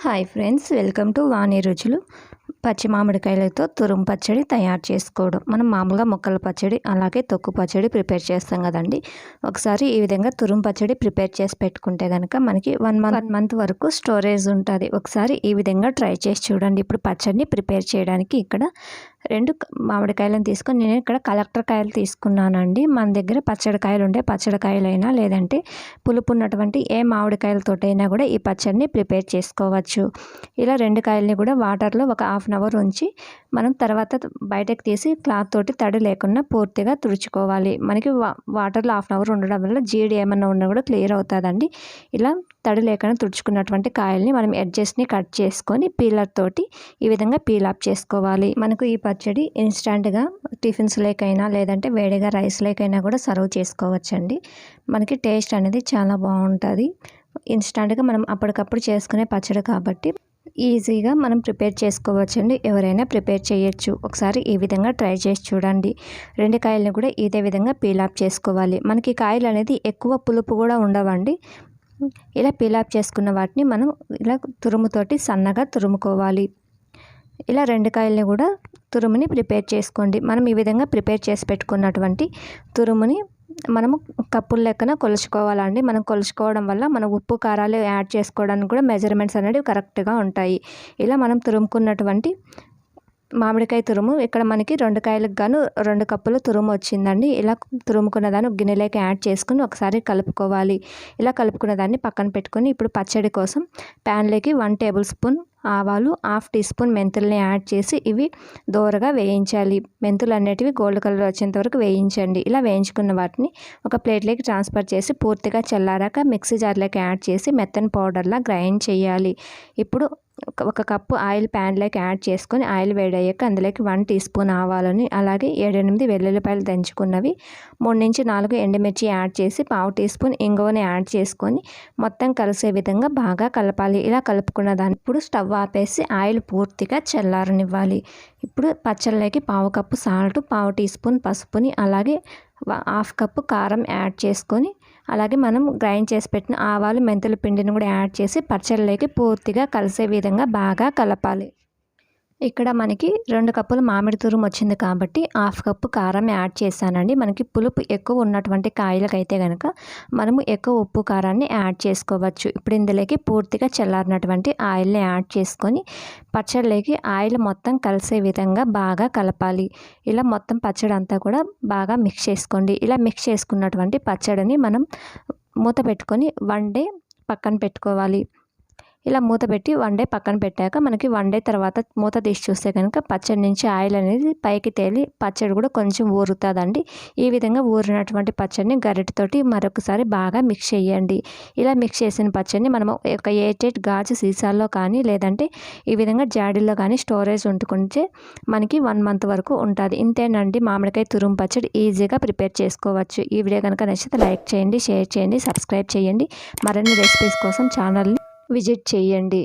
Hi friends, welcome to వాణి రుచులు. పచ్చి మామిడికాయలతో తురుము పచ్చడి తయారు చేసుకోవడం. మనం మామూలుగా ముక్కల పచ్చడి అలాగే తొక్కు పచ్చడి ప్రిపేర్ చేస్తాం కదండి. ఒకసారి ఈ విధంగా తురుము పచ్చడి ప్రిపేర్ చేసి పెట్టుకుంటే కనుక మనకి వన్ మంత్ వరకు స్టోరేజ్ ఉంటుంది. ఒకసారి ఈ విధంగా ట్రై చేసి చూడండి. ఇప్పుడు పచ్చడిని ప్రిపేర్ చేయడానికి ఇక్కడ 2 మామిడికాయలను తీసుకొని నేను ఇక్కడ కలెక్టర్ కాయలు తీసుకున్నానండి. మన దగ్గర పచ్చడికాయలు ఉంటే పచ్చడికాయలైనా లేదంటే పులుపు ఉన్నటువంటి ఏ మామిడికాయలతోటైనా కూడా ఈ పచ్చడిని ప్రిపేర్ చేసుకోవచ్చు. ఇలా 2 కాయల్ని కూడా వాటర్లో ఒక హాఫ్ అన్ అవర్ ఉంచి మనం తర్వాత బయటకు తీసి క్లాత్ తోటి తడి లేకుండా పూర్తిగా తుడుచుకోవాలి. మనకి వాటర్లో హాఫ్ అన్ అవర్ ఉండడం వల్ల జీడి ఏమన్నా ఉన్నా కూడా క్లియర్ అవుతుందండి. ఇలా తడి లేకుండా తుడుచుకున్నటువంటి కాయల్ని మనం ఎడ్జెస్ని కట్ చేసుకొని పీలర్ తోటి ఈ విధంగా పీల్ ఆఫ్ చేసుకోవాలి. మనకు ఈ పచ్చడి ఇన్స్టాంట్గా టిఫిన్స్ లేకైనా లేదంటే వేడిగా రైస్ లేకైనా కూడా సర్వ్ చేసుకోవచ్చండి. మనకి టేస్ట్ అనేది చాలా బాగుంటుంది. ఇన్స్టాంట్గా మనం అప్పటికప్పుడు చేసుకునే పచ్చడి కాబట్టి ఈజీగా మనం ప్రిపేర్ చేసుకోవచ్చండి. ఎవరైనా ప్రిపేర్ చేయొచ్చు. ఒకసారి ఈ విధంగా ట్రై చేసి చూడండి. 2 కాయలను కూడా ఇదే విధంగా పీల్ ఆఫ్ చేసుకోవాలి. మనకి కాయలు అనేది ఎక్కువ పులుపు కూడా ఉండవండి. ఇలా పీల్ ఆఫ్ చేసుకున్న వాటిని మనం ఇలా తురుముతోటి సన్నగా తురుముకోవాలి. ఇలా 2 కాయల్ని కూడా తురుముని ప్రిపేర్ చేసుకోండి. మనం ఈ విధంగా ప్రిపేర్ చేసి పెట్టుకున్నటువంటి తురుముని మనము కప్పుల లెక్కన కొలుచుకోవాలండి. మనం కొలుచుకోవడం వల్ల మన ఉప్పు కారాలు యాడ్ చేసుకోవడానికి కూడా మెజర్మెంట్స్ అనేవి కరెక్ట్గా ఉంటాయి. ఇలా మనం తురుముకున్నటువంటి మామిడికాయ తురుము ఇక్కడ మనకి 2 కాయలకు గాను 2 కప్పులు తురుము వచ్చిందండి. ఇలా తురుముకున్న దాన్ని గిన్నెలోకి యాడ్ చేసుకుని ఒకసారి కలుపుకోవాలి. ఇలా కలుపుకున్న దాన్ని పక్కన పెట్టుకొని ఇప్పుడు పచ్చడి కోసం ప్యాన్లోకి 1 టేబుల్ స్పూన్ ఆవాలు, హాఫ్ టీ స్పూన్ మెంతుల్ని యాడ్ చేసి ఇవి దోరగా వేయించాలి. మెంతులు అనేటివి గోల్డ్ కలర్ వచ్చేంత వరకు వేయించండి. ఇలా వేయించుకున్న వాటిని ఒక ప్లేట్లోకి ట్రాన్స్ఫర్ చేసి పూర్తిగా చల్లారాక మిక్సీ జార్లోకి యాడ్ చేసి మెత్తని పౌడర్లా గ్రైండ్ చేయాలి. ఇప్పుడు ఒక కప్పు ఆయిల్ ప్యాన్లోకి యాడ్ చేసుకొని ఆయిల్ వేడయ్యాక అందులోకి 1 టీ స్పూన్ ఆవాలని అలాగే 7-8 వెల్లుల్లిపాయలు దంచుకున్నవి 3-4 ఎండుమిర్చి యాడ్ చేసి పావు టీ స్పూన్ ఇంగువని యాడ్ చేసుకొని మొత్తం కలిసే విధంగా బాగా కలపాలి. ఇలా కలుపుకున్న దాన్ని ఇప్పుడు స్టవ్ ఆపేసి ఆయిల్ పూర్తిగా చల్లారనివ్వాలి. ఇప్పుడు పచ్చళ్ళకి పావు కప్పు సాల్ట్, పావు టీ స్పూన్ పసుపుని అలాగే హాఫ్ కప్పు కారం యాడ్ చేసుకొని అలాగే మనం గ్రైండ్ చేసి పెట్టిన ఆవాలు, మెంతుల పిండిని కూడా యాడ్ చేసి పచ్చళ్ళకి పూర్తిగా కలిసే విధంగా బాగా కలపాలి. ఇక్కడ మనకి 2 కప్పులు మామిడి తురుము వచ్చింది కాబట్టి హాఫ్ కప్పు కారం యాడ్ చేశానండి. మనకి పులుపు ఎక్కువ ఉన్నటువంటి కాయలకైతే కనుక మనము ఎక్కువ ఉప్పు కారాన్ని యాడ్ చేసుకోవచ్చు. ఇప్పుడు ఇందులోకి పూర్తిగా చల్లారినటువంటి ఆయిల్ని యాడ్ చేసుకొని పచ్చడిలోకి ఆయిల్ మొత్తం కలిసే విధంగా బాగా కలపాలి. ఇలా మొత్తం పచ్చడి అంతా కూడా బాగా మిక్స్ చేసుకోండి. ఇలా మిక్స్ చేసుకున్నటువంటి పచ్చడిని మనం మూత పెట్టుకొని 1 డే పక్కన పెట్టుకోవాలి. ఇలా మూత పెట్టి 1 డే పక్కన పెట్టాక మనకి 1 డే తర్వాత మూత తీసి చూస్తే కనుక పచ్చడి నుంచి ఆయిల్ అనేది పైకి తేలి పచ్చడి కూడా కొంచెం ఊరుతుందండి. ఈ విధంగా ఊరినటువంటి పచ్చడిని గరిటెతోటి మరొకసారి బాగా మిక్స్ చేయండి. ఇలా మిక్స్ చేసిన పచ్చడిని మనం ఒక ఎయిర్ గాజు సీసాల్లో కానీ లేదంటే ఈ విధంగా జాడీల్లో కానీ స్టోరేజ్ ఉంటుకుంటే మనకి 1 మంత్ వరకు ఉంటుంది. ఇంతేనండి, మామిడికాయ తురుము పచ్చడి ఈజీగా ప్రిపేర్ చేసుకోవచ్చు. ఈ వీడియో కనుక నచ్చితే లైక్ చేయండి, షేర్ చేయండి, సబ్స్క్రైబ్ చేయండి. మరిన్ని రెసిపీస్ కోసం ఛానల్ని విజిట్ చేయండి.